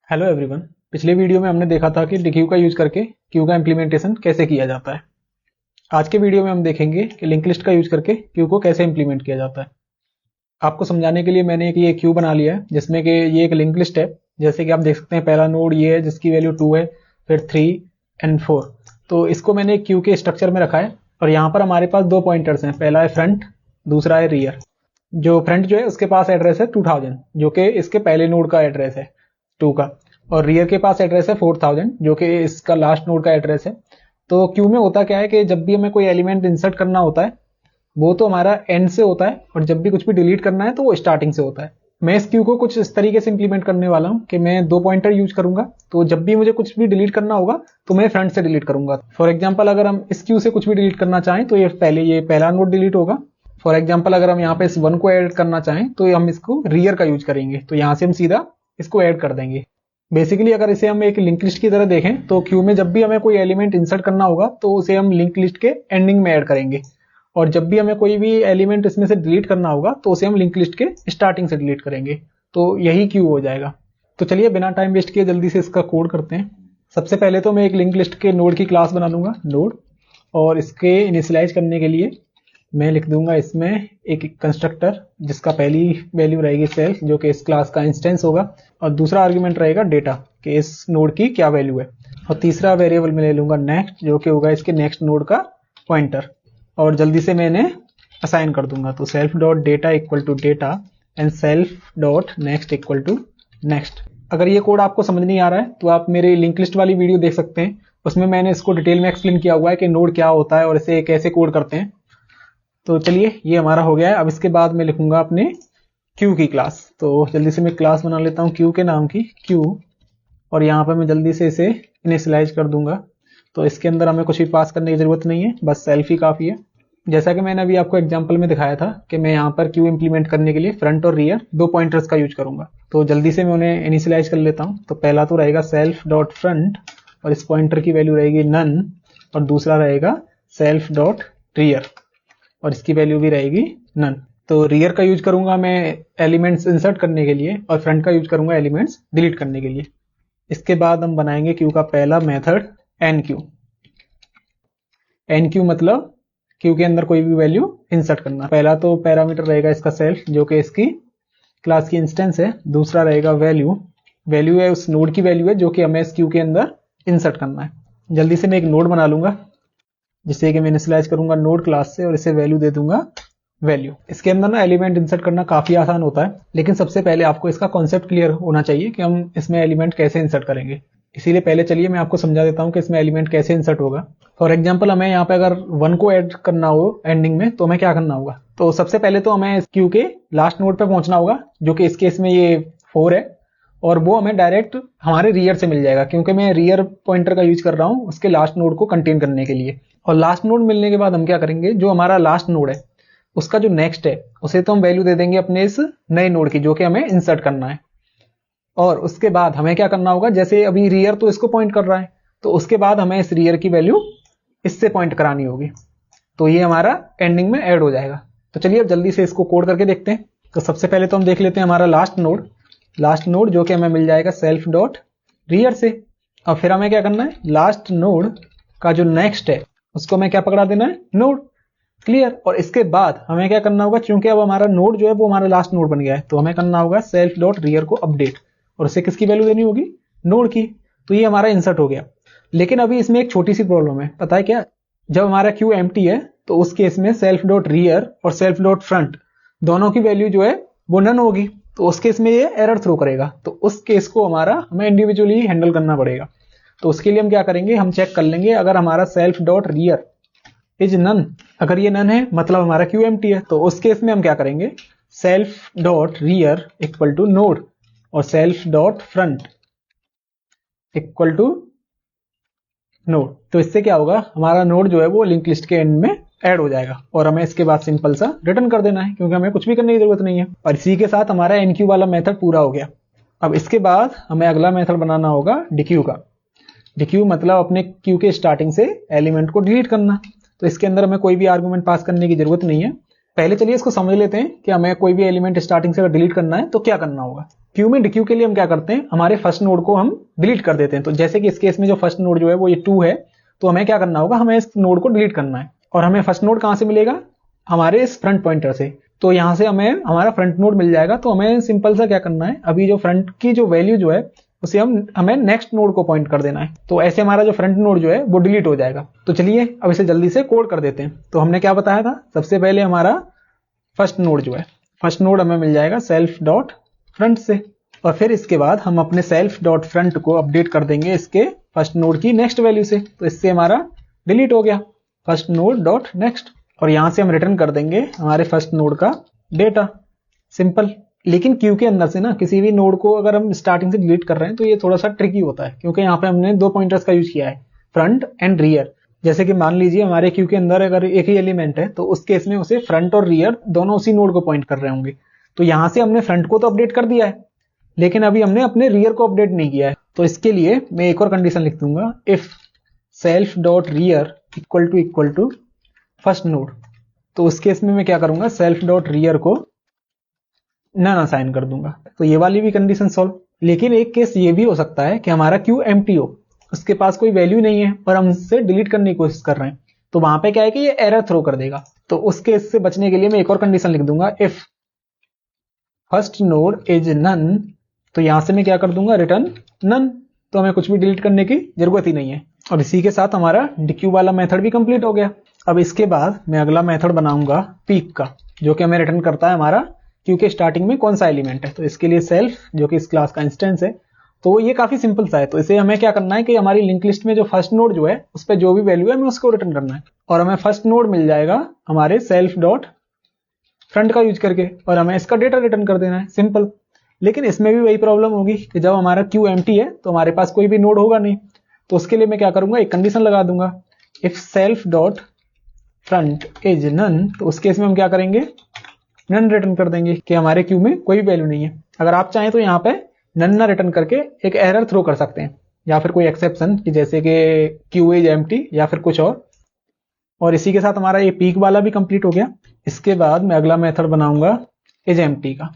Hello everyone. पिछले video में हमने देखा था कि डिक्यू का यूज करके क्यू का इम्प्लीमेंटेशन कैसे किया जाता है। आज के वीडियो में हम देखेंगे कि लिंक लिस्ट का यूज करके क्यू को कैसे इम्प्लीमेंट किया जाता है। आपको समझाने के लिए मैंने ये क्यू बना लिया है जिसमें कि ये एक लिंक लिस्ट है। जैसे कि आप देख सकते हैं पहला नोड ये है जिसकी वैल्यू 2 है, फिर 3 एंड 4। तो इसको मैंने क्यू के स्ट्रक्चर में रखा है और यहाँ पर हमारे पास दो पॉइंटर्स हैं, पहला है फ्रंट, दूसरा है रियर। जो फ्रंट जो है उसके पास एड्रेस है 2000 जो कि इसके पहले नोड का एड्रेस है 2 का, और रियर के पास एड्रेस है 4000 जो कि इसका लास्ट नोड का एड्रेस है। तो क्यू में होता क्या है कि जब भी हमें कोई एलिमेंट इंसर्ट करना होता है वो तो हमारा एंड से होता है, और जब भी कुछ भी डिलीट करना है तो वो स्टार्टिंग से होता है। मैं इस क्यू को कुछ इस तरीके से इंप्लीमेंट करने वाला हूं कि मैं दो पॉइंटर यूज करूंगा, तो जब भी मुझे कुछ भी डिलीट करना होगा तो मैं फ्रंट से डिलीट करूंगा। फॉर एग्जांपल अगर हम इस क्यू से कुछ भी डिलीट करना चाहें तो ये पहला नोड डिलीट होगा। फॉर एग्जांपल अगर हम यहाँ पे इस 1 को ऐड करना चाहें तो हम इसको रियर का यूज करेंगे, तो यहाँ से हम सीधा इसको ऐड कर देंगे। बेसिकली अगर इसे हम एक लिंक लिस्ट की तरह देखें तो क्यू में जब भी हमें कोई एलिमेंट इंसर्ट करना होगा तो उसे हम लिंक लिस्ट के एंडिंग में ऐड करेंगे, और जब भी हमें कोई भी एलिमेंट इसमें से डिलीट करना होगा तो उसे हम लिंक लिस्ट के स्टार्टिंग से डिलीट करेंगे। तो यही क्यू हो जाएगा। तो चलिए बिना टाइम वेस्ट किए जल्दी से इसका कोड करते हैं। सबसे पहले तो मैं एक लिंक लिस्ट के नोड की क्लास बना लूंगा नोड, और इसके इनिशियलाइज करने के लिए मैं लिख दूंगा इसमें एक कंस्ट्रक्टर जिसका पहली वैल्यू रहेगी सेल्फ जो कि इस क्लास का इंस्टेंस होगा, और दूसरा आर्गुमेंट रहेगा डेटा कि इस नोड की क्या वैल्यू है, और तीसरा वेरिएबल मैं ले लूंगा नेक्स्ट जो कि होगा इसके नेक्स्ट नोड का पॉइंटर, और जल्दी से मैं इन्हें असाइन कर दूंगा। तो self dot data equal to data and self dot next equal to next. अगर ये कोड आपको समझ नहीं आ रहा है तो आप मेरे लिंक लिस्ट वाली वीडियो देख सकते हैं, उसमें मैंने इसको डिटेल में एक्सप्लेन किया हुआ है कि नोड क्या होता है और इसे कैसे कोड करते हैं। तो चलिए ये हमारा हो गया है। अब इसके बाद मैं लिखूंगा अपने क्यू की क्लास। तो जल्दी से मैं क्लास बना लेता हूँ क्यू के नाम की क्यू, और यहाँ पर मैं जल्दी से इसे इनिशियलाइज कर दूंगा। तो इसके अंदर हमें कुछ भी पास करने की जरूरत नहीं है, बस सेल्फ ही काफी है। जैसा कि मैंने अभी आपको एग्जांपल में दिखाया था कि मैं यहाँ पर क्यू इंप्लीमेंट करने के लिए फ्रंट और रियर दो पॉइंटर्स का यूज करूंगा। तो जल्दी से मैं उन्हें इनिशियलाइज कर लेता हूँ। तो पहला तो रहेगा सेल्फ डॉट फ्रंट और इस पॉइंटर की वैल्यू रहेगी नन, और दूसरा रहेगा सेल्फ डॉट रियर और इसकी वैल्यू भी रहेगी नन। तो रियर का यूज करूंगा मैं एलिमेंट्स इंसर्ट करने के लिए, और फ्रंट का यूज करूंगा एलिमेंट्स डिलीट करने के लिए। इसके बाद हम बनाएंगे क्यू का पहला method enqueue. Enqueue मतलब क्यू के अंदर कोई भी वैल्यू इंसर्ट करना। पहला तो पैरामीटर रहेगा इसका सेल्फ जो कि इसकी क्लास की इंस्टेंस है, दूसरा रहेगा वैल्यू, वैल्यू है उस नोड की वैल्यू है जो कि हमें इस क्यू के अंदर इंसर्ट करना है। जल्दी से मैं एक नोड बना लूंगा जिससे कि मैं इनिशियलाइज करूंगा नोड क्लास से, और इसे वैल्यू दे दूंगा वैल्यू। इसके अंदर ना एलिमेंट इंसर्ट करना काफी आसान होता है, लेकिन सबसे पहले आपको इसका कॉन्सेप्ट क्लियर होना चाहिए कि हम इसमें एलिमेंट कैसे इंसर्ट करेंगे। इसीलिए पहले चलिए मैं आपको समझा देता हूं कि इसमें एलिमेंट कैसे इंसर्ट होगा। फॉर एग्जांपल हमें यहाँ पे अगर 1 को ऐड करना हो एंडिंग में तो हमें क्या करना होगा। तो सबसे पहले तो हमें इस क्यू के लास्ट नोड पे पहुंचना होगा जो कि इस केस में ये 4 है, और वो हमें डायरेक्ट हमारे रियर से मिल जाएगा क्योंकि मैं रियर पॉइंटर का यूज कर रहा हूँ उसके लास्ट नोड को कंटेन करने के लिए। और लास्ट नोड मिलने के बाद हम क्या करेंगे, जो हमारा लास्ट नोड है उसका जो नेक्स्ट है उसे तो हम वैल्यू दे देंगे अपने इस नए नोड की जो कि हमें इंसर्ट करना है। और उसके बाद हमें क्या करना होगा, जैसे अभी रियर तो इसको पॉइंट कर रहा है तो उसके बाद हमें इस रियर की वैल्यू इससे पॉइंट करानी होगी, तो ये हमारा एंडिंग में ऐड हो जाएगा। तो चलिए अब जल्दी से इसको कोड करके देखते हैं। तो सबसे पहले तो हम देख लेते हैं हमारा लास्ट नोड जो कि हमें मिल जाएगा सेल्फ डॉट रियर से। और फिर हमें क्या करना है, लास्ट नोड का जो नेक्स्ट है उसको हमें क्या पकड़ा देना है, नोड। क्लियर। और इसके बाद हमें क्या करना होगा, क्योंकि अब हमारा नोड जो है वो हमारा लास्ट नोड बन गया है तो हमें करना होगा सेल्फ डॉट रियर को अपडेट, और उसे किसकी वैल्यू देनी होगी, नोड की। तो ये हमारा इंसर्ट हो गया। लेकिन अभी इसमें एक छोटी सी प्रॉब्लम है, पता है क्या, जब हमारा क्यू एम्प्टी है तो उस केस में सेल्फ डॉट रियर और सेल्फ डॉट फ्रंट दोनों की वैल्यू जो है वो नन होगी, तो उस केस में ये एरर थ्रो करेगा। तो उस केस को हमें इंडिविजुअली हैंडल करना पड़ेगा। तो उसके लिए हम क्या करेंगे, हम चेक कर लेंगे अगर हमारा self dot rear is none, अगर ये नन है मतलब हमारा क्यू एम्प्टी है, तो उस केस में हम क्या करेंगे, self dot rear equal to node और self dot front equal to node. तो इससे क्या होगा, हमारा नोड जो है वो लिंक लिस्ट के एंड में ऐड हो जाएगा, और हमें इसके बाद सिंपल सा रिटर्न कर देना है क्योंकि हमें कुछ भी करने की जरूरत नहीं है। और इसी के साथ हमारा एनक्यू वाला मेथड पूरा हो गया। अब इसके बाद हमें अगला मेथड बनाना होगा डिक्यू का। डिक्यू मतलब अपने क्यू के स्टार्टिंग से एलिमेंट को डिलीट करना। तो इसके अंदर हमें कोई भी आर्गुमेंट पास करने की जरूरत नहीं है। पहले चलिए इसको समझ लेते हैं कि हमें कोई भी एलिमेंट स्टार्टिंग से अगर डिलीट करना है तो क्या करना होगा। क्यू में डिक्यू के लिए हम क्या करते हैं, हमारे फर्स्ट नोड को हम डिलीट कर देते हैं। तो जैसे कि इस केस में जो फर्स्ट नोड जो है वो ये 2 है, तो हमें क्या करना होगा, हमें इस नोड को डिलीट करना है। और हमें फर्स्ट नोड कहां से मिलेगा, हमारे इस फ्रंट पॉइंटर से। तो यहां से हमें हमारा फ्रंट नोड मिल जाएगा। तो हमें सिंपल सा क्या करना है, अभी जो फ्रंट की जो वैल्यू जो है उसे हमें नेक्स्ट नोड को पॉइंट कर देना है। तो ऐसे हमारा जो फ्रंट नोड जो है वो डिलीट हो जाएगा। तो चलिए अब इसे जल्दी से कोड कर देते हैं। तो हमने क्या बताया था, सबसे पहले हमारा फर्स्ट नोड जो है, फर्स्ट नोड हमें मिल जाएगा सेल्फ डॉट फ्रंट से, और फिर इसके बाद हम अपने सेल्फ डॉट फ्रंट को अपडेट कर देंगे इसके फर्स्ट नोड की नेक्स्ट वैल्यू से। तो इससे हमारा डिलीट हो गया फर्स्ट नोड डॉट नेक्स्ट, और यहां से हम रिटर्न कर देंगे हमारे फर्स्ट नोड का डेटा। सिंपल। लेकिन क्यू के अंदर से ना किसी भी नोड को अगर हम स्टार्टिंग से डिलीट कर रहे हैं तो ये थोड़ा सा ट्रिकी होता है, क्योंकि यहाँ पे हमने 2 पॉइंटर्स का यूज किया है, फ्रंट एंड रियर। जैसे कि मान लीजिए हमारे क्यू के अंदर अगर एक ही एलिमेंट है तो उस केस में उसे फ्रंट और रियर दोनों उसी नोड को पॉइंट कर रहे होंगे। तो यहां से हमने फ्रंट को तो अपडेट कर दिया है, लेकिन अभी हमने अपने रियर को अपडेट नहीं किया है। तो इसके लिए मैं एक और कंडीशन लिख दूंगा, if self dot rear equal to first node. तो उस केस में मैं क्या करूंगा, सेल्फ डॉट रियर को नन असाइन कर दूंगा। तो ये वाली भी कंडीशन सॉल्व। लेकिन एक केस ये भी हो सकता है कि हमारा क्यू एम्प्टी हो, उसके पास कोई वैल्यू नहीं है पर हम उससे डिलीट करने की कोशिश कर रहे हैं। तो वहां पे क्या है कि ये एरर थ्रो कर देगा। तो उस केस से बचने के लिए मैं एक और कंडीशन लिख दूंगा, if first node is none. तो यहां से मैं क्या कर दूंगा, रिटर्न नन। तो हमें कुछ भी डिलीट करने की जरूरत ही नहीं है। और इसी के साथ हमारा डिक्यू वाला मेथड भी कंप्लीट हो गया। अब इसके बाद मैं अगला मेथड बनाऊंगा पीक का, जो कि हमें रिटर्न करता है हमारा क्यू के स्टार्टिंग में कौन सा एलिमेंट है। तो इसके लिए सेल्फ, जो कि इस क्लास का इंस्टेंस है, तो ये काफी सिंपल सा है। तो इसे हमें क्या करना है कि हमारी लिंक लिस्ट में जो फर्स्ट नोड जो है उस पर जो भी वैल्यू है हमें उसको रिटर्न करना है। और हमें फर्स्ट नोड मिल जाएगा हमारे सेल्फ डॉट फ्रंट का यूज करके, और हमें इसका डेटा रिटर्न कर देना है। सिंपल। लेकिन इसमें भी वही प्रॉब्लम होगी कि जब हमारा क्यू एम्प्टी है तो हमारे पास कोई भी नोड होगा नहीं। तो उसके लिए मैं क्या करूंगा, एक कंडीशन लगा दूंगा, if self dot front is none. तो उस केस में हम क्या करेंगे, नन रिटर्न कर देंगे कि हमारे क्यू में कोई भी वैल्यू नहीं है। अगर आप चाहें तो यहाँ पे नन ना रिटर्न करके एक एरर थ्रो कर सकते हैं, या फिर कोई एक्सेप्शन कि जैसे कि क्यू इज एम्प्टी या फिर कुछ और इसी के साथ हमारा ये पीक वाला भी कंप्लीट हो गया। इसके बाद मैं अगला मेथड बनाऊंगा इज एम्प्टी का।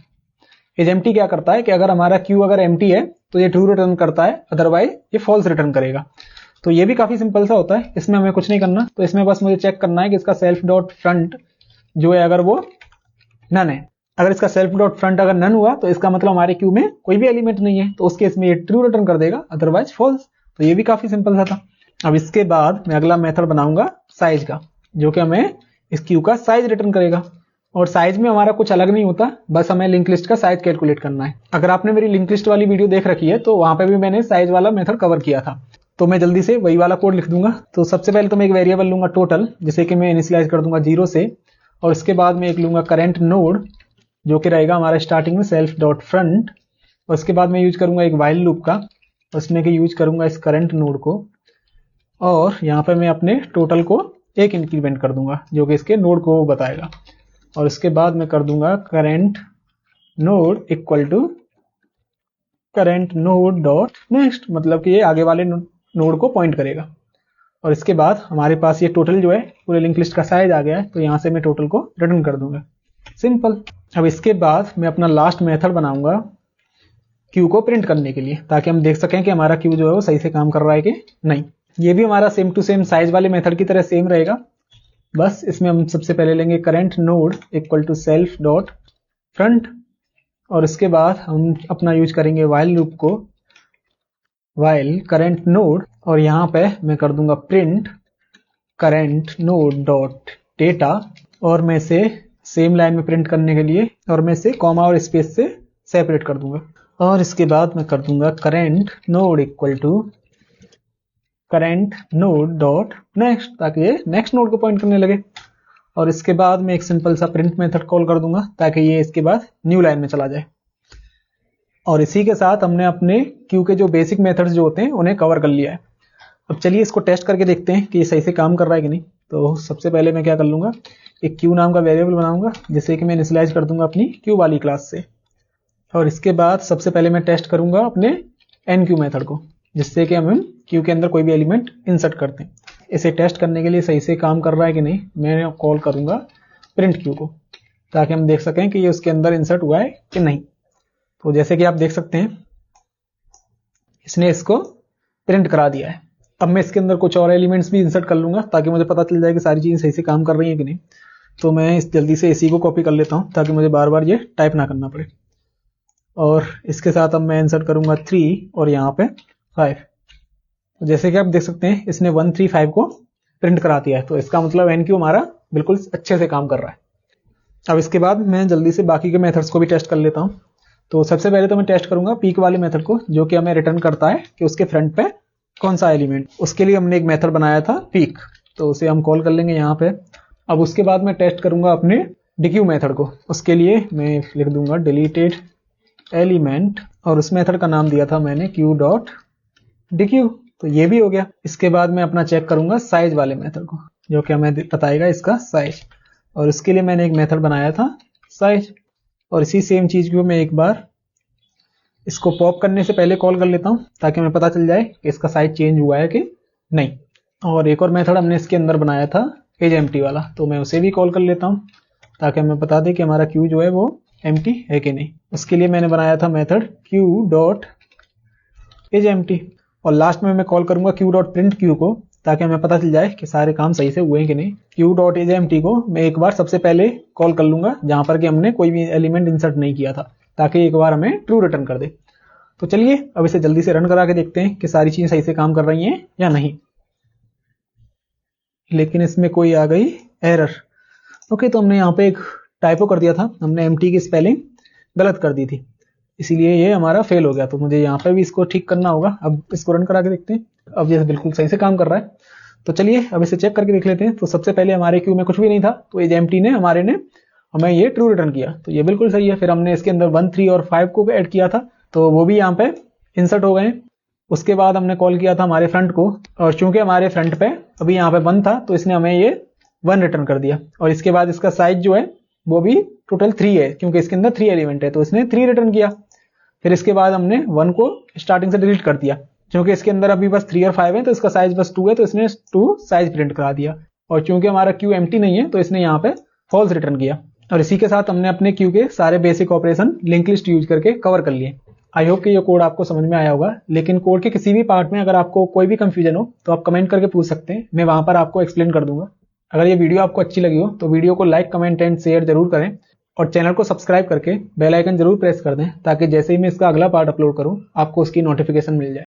इज एम्प्टी क्या करता है कि अगर हमारा क्यू अगर एम्प्टी है तो ये ट्रू रिटर्न करता है, अदरवाइज ये फॉल्स रिटर्न करेगा। तो ये भी काफी सिंपल सा होता है, इसमें हमें कुछ नहीं करना। तो इसमें बस मुझे चेक करना है कि इसका सेल्फ डॉट फ्रंट जो है अगर वो नन है। अगर इसका सेल्फ डॉट फ्रंट अगर नन हुआ तो इसका मतलब हमारे क्यू में कोई भी एलिमेंट नहीं है। तो उस केस में ये ट्रू रिटर्न कर देगा, अदरवाइज फॉल्स। तो ये भी काफी सिंपल सा था। अब इसके बाद मैं अगला मेथड बनाऊंगा साइज का, जो कि हमें इस क्यू का साइज रिटर्न करेगा। और साइज में हमारा कुछ अलग नहीं होता, बस हमें लिंक लिस्ट का साइज कैलकुलेट करना है। अगर आपने मेरी लिंक लिस्ट वाली वीडियो देख रखी है तो वहां पे भी मैंने साइज वाला मेथड कवर किया था। तो मैं जल्दी से वही वाला कोड लिख दूंगा। तो सबसे पहले तो मैं एक वेरिएबल लूंगा टोटल, जिसे कि मैं इनिशियलाइज कर दूंगा 0 से, और इसके बाद मैं एक लूंगा करेंट नोड, जो कि रहेगा हमारा स्टार्टिंग में सेल्फ डॉट फ्रंट। और उसके बाद मैं यूज करूंगा एक वाइल लूप का, उसमें कि यूज करूंगा इस करंट नोड को, और यहाँ पे मैं अपने टोटल को एक इंक्रीमेंट कर दूंगा जो कि इसके नोड को बताएगा। और इसके बाद मैं कर दूंगा current node equal to current node dot next, मतलब कि ये आगे वाले नोड को पॉइंट करेगा। और इसके बाद हमारे पास ये टोटल जो है पूरे लिंक लिस्ट का साइज आ गया है, तो यहां से मैं टोटल को रिटर्न कर दूंगा। सिंपल। अब इसके बाद मैं अपना लास्ट मेथड बनाऊंगा क्यू को प्रिंट करने के लिए, ताकि हम देख सकें कि हमारा क्यू जो है वो सही से काम कर रहा है कि नहीं। ये भी हमारा सेम टू सेम साइज वाले मेथड की तरह सेम रहेगा, बस इसमें हम सबसे पहले लेंगे current node equal to self dot front, और इसके बाद हम अपना यूज करेंगे वाइल लूप को, वाइल करेंट नोड, और यहां पे मैं कर दूंगा print current node dot data, और मैं से सेम लाइन में प्रिंट करने के लिए और मैं से कॉमा और स्पेस से सेपरेट कर दूंगा। और इसके बाद मैं कर दूंगा current node equal to current node dot next, ताकि ये नेक्स्ट नोड को पॉइंट करने लगे। और इसके बाद मैं एक सिंपल सा प्रिंट मेथड कॉल कर दूंगा, ताकि ये इसके बाद न्यू लाइन में चला जाए। और इसी के साथ हमने अपने क्यू के जो बेसिक मेथड्स जो होते हैं उन्हें कवर कर लिया है। अब चलिए इसको टेस्ट करके देखते हैं कि ये सही से काम कर रहा है कि नहीं। तो सबसे पहले मैं क्या कर लूंगा, एक क्यू नाम का वेरिएबल बनाऊंगा, जिसे कि मैं इनिशियलाइज कर दूंगा अपनी क्यू वाली क्लास से। और इसके बाद सबसे पहले मैं टेस्ट करूंगा अपने एन क्यू मेथड को, जिससे कि हम क्यू के अंदर कोई भी एलिमेंट इंसर्ट करते हैं। इसे टेस्ट करने के लिए सही से काम कर रहा है कि नहीं, मैं कॉल करूंगा प्रिंट क्यू को, ताकि हम देख सकें कि ये उसके अंदर इंसर्ट हुआ है कि नहीं। तो जैसे कि आप देख सकते हैं इसने इसको प्रिंट करा दिया है। अब मैं इसके अंदर कुछ और एलिमेंट्स भी इंसर्ट कर लूंगा ताकि मुझे पता चल जाए कि सारी चीजें सही से काम कर रही हैं कि नहीं। तो मैं इस जल्दी से इसी को कॉपी कर लेता हूं ताकि मुझे बार बार ये टाइप ना करना पड़े। और इसके साथ अब मैं इंसर्ट करूंगा 3 और यहाँ पे 5। तो जैसे कि आप देख सकते हैं इसने 1 3 5 को प्रिंट करा दिया है। तो इसका मतलब NQ हमारा बिल्कुल अच्छे से काम कर रहा है। अब इसके बाद मैं जल्दी से बाकी के मेथड्स को भी टेस्ट कर लेता हूं। तो सबसे पहले तो मैं टेस्ट करूंगा पीक वाले मेथड को, जो कि हमें रिटर्न करता है कि उसके फ्रंट पे कौन सा एलिमेंट। उसके लिए हमने एक मेथड बनाया था पीक, तो उसे हम कॉल कर लेंगे यहाँ पे। अब उसके बाद मैं टेस्ट करूंगा अपने डिक्यू मेथड को। उसके लिए मैं लिख दूंगा डिलीटेड एलिमेंट और उस मेथड का नाम दिया था मैंने q.dequeue। तो ये भी हो गया। इसके बाद मैं अपना चेक करूंगा साइज वाले मेथड को, जो कि हमें बताएगा इसका साइज। और उसके लिए मैंने एक मेथड बनाया था साइज। और इसी सेम चीज को मैं एक बार इसको पॉप करने से पहले कॉल कर लेता हूं ताकि हमें पता चल जाए कि इसका साइज चेंज हुआ है कि नहीं। और एक और मेथड हमने इसके अंदर बनाया था एज एम्प्टी वाला, तो मैं उसे भी कॉल कर लेता हूं ताकि हमें बता दे कि हमारा क्यू जो है वो एम्प्टी है कि नहीं। उसके लिए मैंने बनाया था मेथड q.ageempty। और लास्ट में मैं कॉल करूंगा q.printq को ताकि हमें पता चल जाए कि सारे काम सही से हुए हैं कि नहीं। q.ageempty को मैं एक बार सबसे पहले कॉल कर लूंगा जहां पर कि हमने कोई भी एलिमेंट इंसर्ट नहीं किया था, ताकि एक बार हमें ट्रू रिटर्न कर दे। तो चलिए अब इसे जल्दी से रन करा के देखते हैं कि सारी चीजें सही से काम कर रही हैं या नहीं। लेकिन इसमें कोई आ गई एरर। ओके, तो हमने यहाँ पे एक टाइपो कर दिया था, हमने एम्प्टी की स्पेलिंग गलत कर दी थी, इसीलिए ये हमारा फेल हो गया। तो मुझे यहाँ पे भी इसको ठीक करना होगा। अब इसको रन करा के देखते हैं। अब ये बिल्कुल सही से काम कर रहा है। तो चलिए अब इसे चेक करके देख लेते हैं। तो सबसे पहले हमारे क्यू में कुछ भी नहीं था, तो एज एम्प्टी ने हमें ये ट्रू रिटर्न किया, तो ये बिल्कुल सही है। फिर हमने इसके अंदर 1 3 और 5 को ऐड किया था, तो वो भी यहाँ पे इंसर्ट हो गए। उसके बाद हमने कॉल किया था हमारे फ्रंट को, और चूंकि हमारे फ्रंट पे अभी यहाँ पे 1 था तो इसने हमें ये 1 रिटर्न कर दिया। और इसके बाद इसका साइज जो है वो भी टोटल 3 है, क्योंकि इसके अंदर 3 एलिमेंट है, तो इसने 3 रिटर्न किया। फिर इसके बाद हमने 1 को स्टार्टिंग से डिलीट कर दिया, क्योंकि इसके अंदर अभी बस 3 और 5 है, तो इसका साइज बस 2 है, तो इसने 2 साइज प्रिंट करा दिया। और चूंकि हमारा क्यू एम्प्टी नहीं है तो इसने यहाँ पे फॉल्स रिटर्न किया। और इसी के साथ हमने अपने क्यू के सारे basic operation link list use करके कवर कर लिए। आई होप कि ये कोड आपको समझ में आया होगा। लेकिन कोड के किसी भी पार्ट में अगर आपको कोई भी कंफ्यूजन हो तो आप कमेंट करके पूछ सकते हैं, मैं वहां पर आपको एक्सप्लेन कर दूंगा। अगर ये वीडियो आपको अच्छी लगी हो तो वीडियो को लाइक, कमेंट एंड शेयर जरूर करें, और चैनल को सब्सक्राइब करके बेल आइकन जरूर प्रेस कर दें, ताकि जैसे ही मैं इसका अगला पार्ट अपलोड करूं आपको उसकी नोटिफिकेशन मिल जाए।